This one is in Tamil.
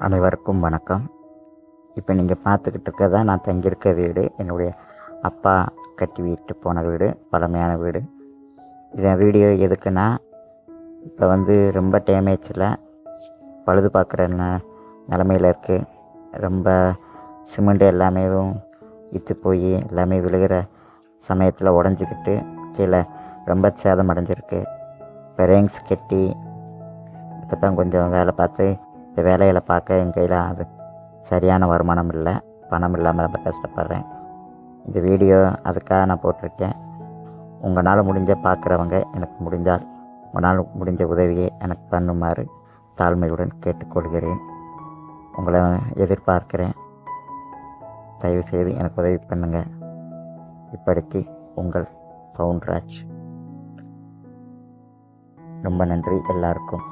அனைவருக்கும் வணக்கம். இப்போ நீங்கள் பார்த்துக்கிட்டு இருக்கிறதா நான் தங்கியிருக்க வீடு. என்னுடைய அப்பா கட்டி விட்டு போன வீடு, பழமையான வீடு. இதன் வீடியோ எதுக்குன்னா, இப்போ ரொம்ப டேமேஜில் பழுது பார்க்குற நிலமையில் இருக்குது. ரொம்ப சிமெண்ட் எல்லாமே இத்து போய் எல்லாமே விழுகிற சமயத்தில் உடஞ்சிக்கிட்டு கீழே ரொம்ப சேதம் அடைஞ்சிருக்கு. இப்போ ரேங்ஸ் கட்டி இப்போ தான் கொஞ்சம் வேலை பார்த்து இந்த வேலைகளை பார்க்க என் கையில் அது சரியான வருமானம் இல்லை, பணம் இல்லாமல் ரொம்ப கஷ்டப்படுறேன். இந்த வீடியோ அதுக்காக நான் போட்டிருக்கேன். உங்களால் முடிஞ்ச பார்க்குறவங்க எனக்கு முடிஞ்சால் உங்களால் முடிஞ்ச உதவியை எனக்கு பண்ணுமாறு தாழ்மையுடன் கேட்டுக்கொள்கிறேன். உங்களை எதிர்பார்க்கிறேன். தயவுசெய்து எனக்கு உதவி பண்ணுங்கள். இப்படிக்கு உங்கள் பவுன்ராஜ். ரொம்ப நன்றி எல்லாருக்கும்.